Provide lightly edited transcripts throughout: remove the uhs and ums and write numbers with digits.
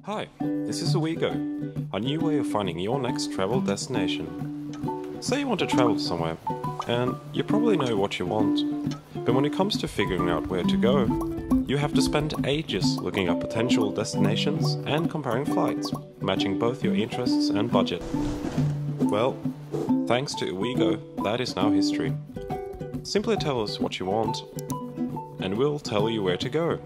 Hi, this is Owegoo, a new way of finding your next travel destination. Say you want to travel somewhere, and you probably know what you want, but when it comes to figuring out where to go, you have to spend ages looking up potential destinations and comparing flights, matching both your interests and budget. Well, thanks to Owegoo, that is now history. Simply tell us what you want, and we'll tell you where to go.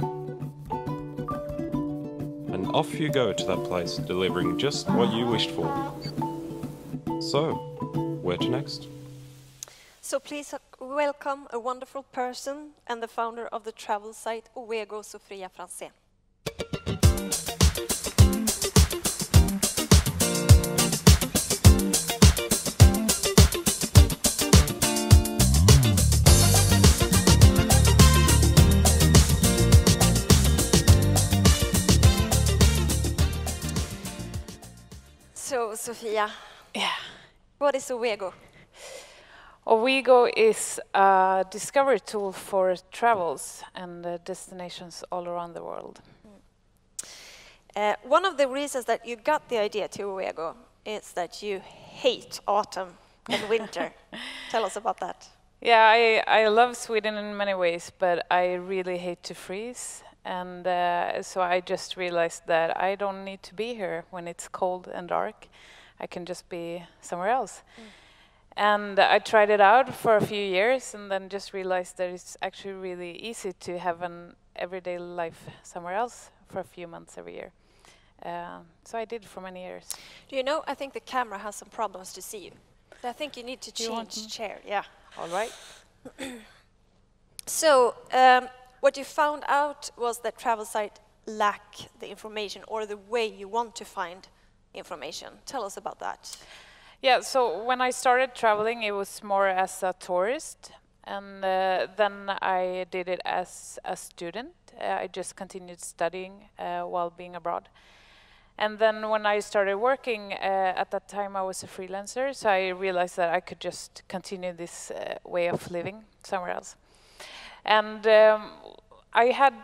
And off you go to that place, delivering just what you wished for. So, where to next? So please welcome a wonderful person and the founder of the travel site Owegoo, Sofia Franze. So, Sofia, what is Owegoo? Owegoo is a discovery tool for travels and destinations all around the world. One of the reasons that you got the idea to Owegoo is that you hate autumn and winter. Tell us about that. Yeah, I love Sweden in many ways, but I really hate to freeze. And so I just realized that I don't need to be here when it's cold and dark. I can just be somewhere else. And I tried it out for a few years and then just realized that it's actually really easy to have an everyday life somewhere else for a few months every year. So I did for many years. Do you know, I think the camera has some problems to see you. So I think you need to change chair. Yeah. All right. So, what you found out was that travel sites lack the information or the way you want to find information. Tell us about that. Yeah, so when I started traveling, it was more as a tourist, and then I did it as a student. I just continued studying while being abroad. And then when I started working, at that time I was a freelancer, so I realized that I could just continue this way of living somewhere else. And I had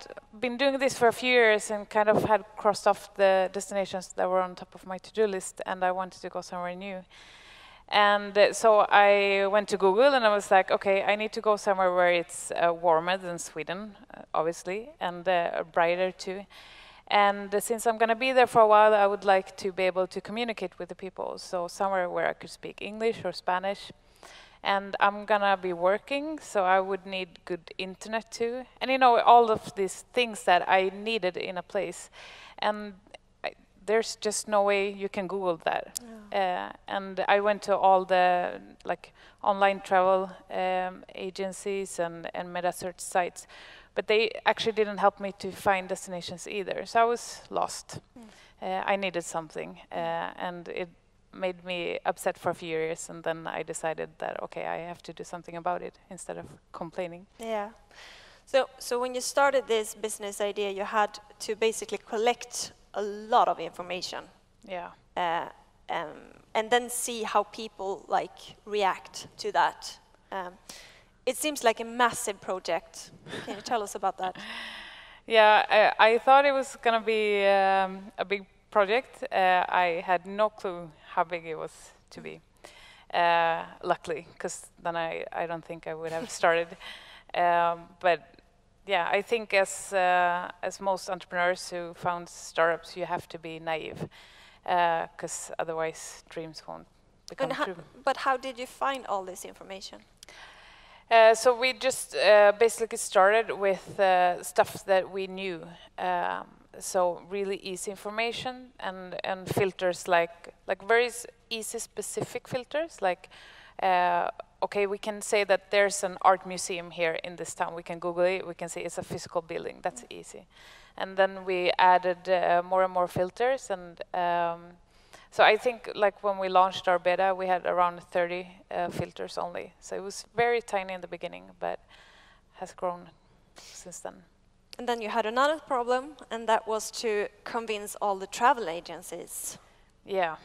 been doing this for a few years and kind of had crossed off the destinations that were on top of my to-do list, and I wanted to go somewhere new. And so I went to Google and I was like, okay, I need to go somewhere where it's warmer than Sweden, obviously, and brighter too. And since I'm going to be there for a while, I would like to be able to communicate with the people. So somewhere where I could speak English or Spanish. And I'm going to be working, so I would need good internet too. And you know, all of these things that I needed in a place. And there's just no way you can Google that. Yeah. And I went to all the online travel agencies and meta search sites. But they actually didn't help me to find destinations either. So I was lost. I needed something. And it made me upset for a few years, and then I decided that, okay, I have to do something about it instead of complaining. Yeah. So when you started this business idea, you had to basically collect a lot of information. Yeah. And then see how people react to that. It seems like a massive project. Can you tell us about that? Yeah, I thought it was going to be a big project. I had no clue how big it was to be, luckily, because then I don't think I would have started. But yeah, I think as most entrepreneurs who found startups, you have to be naive, because otherwise dreams won't become true. But how did you find all this information? So we just basically started with stuff that we knew. So really easy information and filters like very easy specific filters like okay, we can say that there's an art museum here in this town. We can Google it. We can say it's a physical building. That's easy. And then we added more and more filters. And so I think when we launched our beta, we had around 30 filters only. So it was very tiny in the beginning, but has grown since then. And then you had another problem, and that was to convince all the travel agencies. Yeah.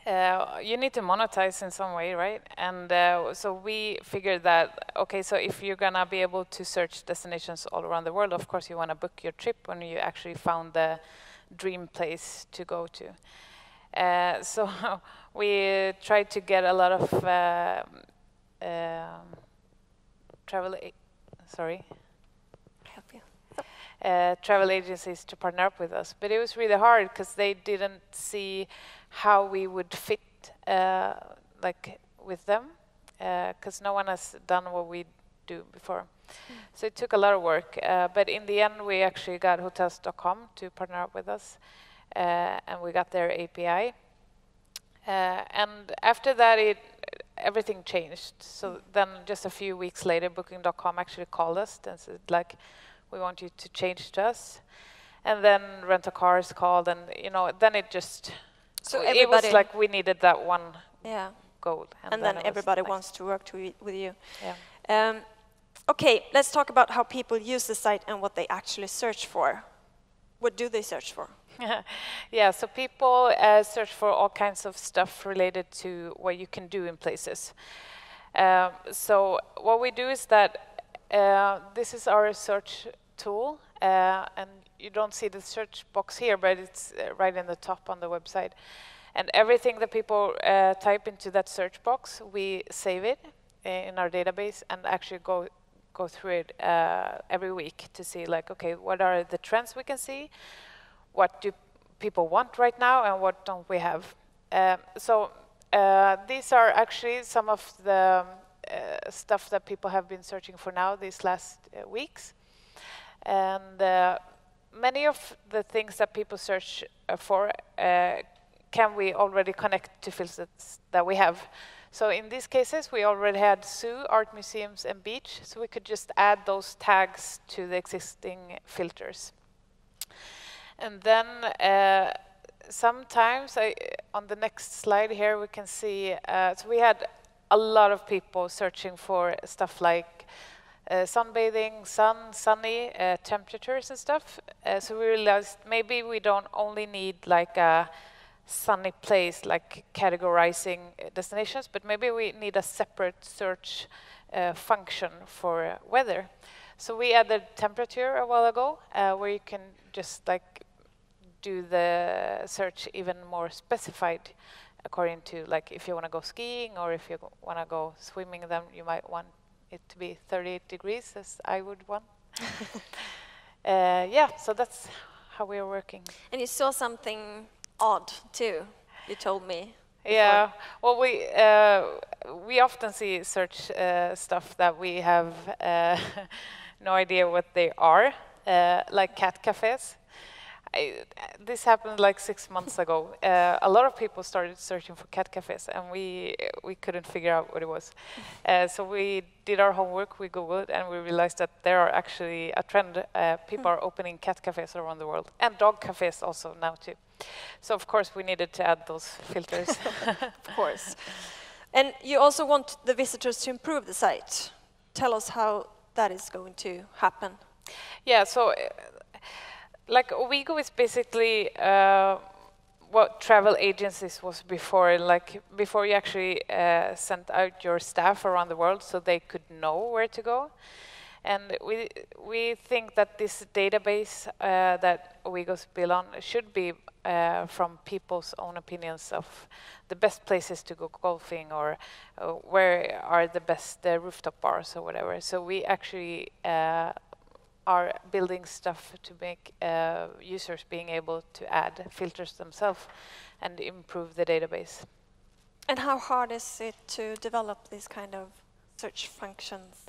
You need to monetize in some way, right? And so we figured that, okay, so if you're going to be able to search destinations all around the world, of course you want to book your trip when you actually found the dream place to go to. So we tried to get a lot of travel agencies to partner up with us, but it was really hard because they didn't see how we would fit like with them, because no one has done what we do before. So it took a lot of work, but in the end we actually got hotels.com to partner up with us, and we got their API. And after that everything changed. So then just a few weeks later Booking.com actually called us and said, like, we want you to change to us. And then Rent-A-Cars called, and then it just, so it was like we needed that one goal. And then everybody wants to work with you. Yeah. Okay, let's talk about how people use the site and what they actually search for. What do they search for? Yeah, so people search for all kinds of stuff related to what you can do in places. So what we do is that this is our search tool, and you don't see the search box here, but it's right in the top on the website. And everything that people type into that search box, we save it in our database and actually go through it every week to see, like, okay, what are the trends we can see? What do people want right now, and what don't we have? So these are actually some of the stuff that people have been searching for now these last weeks. And many of the things that people search for can we already connect to filters that we have. So in these cases, we already had zoo, art museums, and beach, so we could just add those tags to the existing filters. And then sometimes, on the next slide here, we can see, so we had a lot of people searching for stuff like sunbathing, sunny, temperatures and stuff. So we realized maybe we don't only need like a sunny place, like categorizing destinations, but maybe we need a separate search function for weather. So we added temperature a while ago, where you can just like do the search even more specified according to, like, if you want to go skiing or if you want to go swimming, then you might want it to be 38 degrees, as I would want. Yeah, so that's how we are working. And you saw something odd too, you told me. Yeah, well, we often see search stuff that we have no idea what they are, like cat cafes. This happened like 6 months ago. A lot of people started searching for cat cafes, and we couldn't figure out what it was. So we did our homework, we Googled, and we realized that there are actually a trend. People are opening cat cafes around the world, and dog cafes also now too. So of course we needed to add those filters. Of course. And you also want the visitors to improve the site. Tell us how that is going to happen. Yeah, so like Owegoo is basically what travel agencies was before. Like before, you actually sent out your staff around the world so they could know where to go. And we think that this database that Owegoo's built on should be from people's own opinions of the best places to go golfing, or where are the best rooftop bars or whatever. So we actually are building stuff to make users being able to add filters themselves and improve the database. And how hard is it to develop these kind of search functions?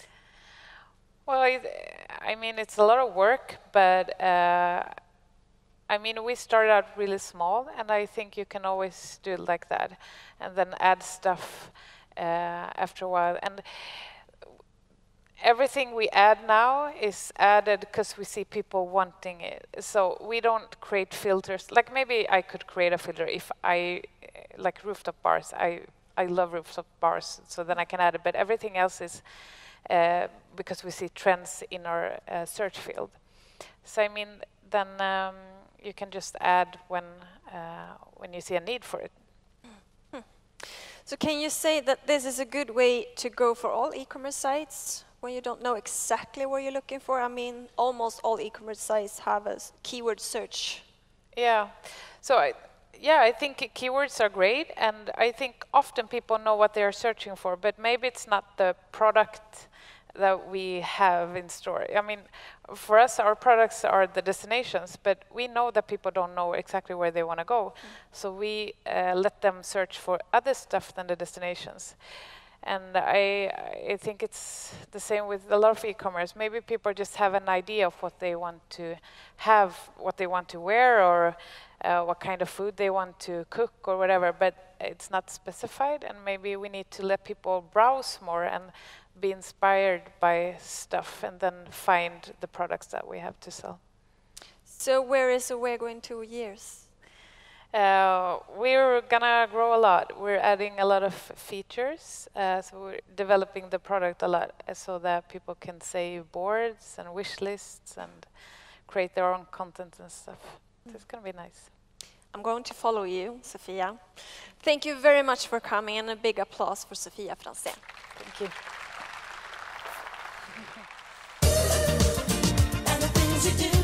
Well, I mean, it's a lot of work, but I mean, we started out really small, and I think you can always do it like that, and then add stuff after a while. And everything we add now is added because we see people wanting it. So we don't create filters. Like maybe I could create a filter if I like rooftop bars. I love rooftop bars, so then I can add it. But everything else is because we see trends in our search field. So I mean, then you can just add when you see a need for it. So can you say that this is a good way to go for all e-commerce sites when you don't know exactly what you're looking for? I mean, almost all e-commerce sites have a keyword search Yeah. So I think keywords are great, and I think often people know what they are searching for, but maybe it's not the product that we have in store. I mean, for us, our products are the destinations, but we know that people don't know exactly where they want to go. So we let them search for other stuff than the destinations. And I think it's the same with a lot of e-commerce. Maybe people just have an idea of what they want to have, what they want to wear, or what kind of food they want to cook or whatever, but it's not specified, and maybe we need to let people browse more and be inspired by stuff and then find the products that we have to sell. So where is Owegoo in 2 years? We're gonna grow a lot. We're adding a lot of features, so we're developing the product a lot so that people can save boards and wish lists and create their own content and stuff. So it's gonna be nice. I'm going to follow you, Sofia. Thank you very much for coming, and a big applause for Sofia Franze. Thank you. And the things you do.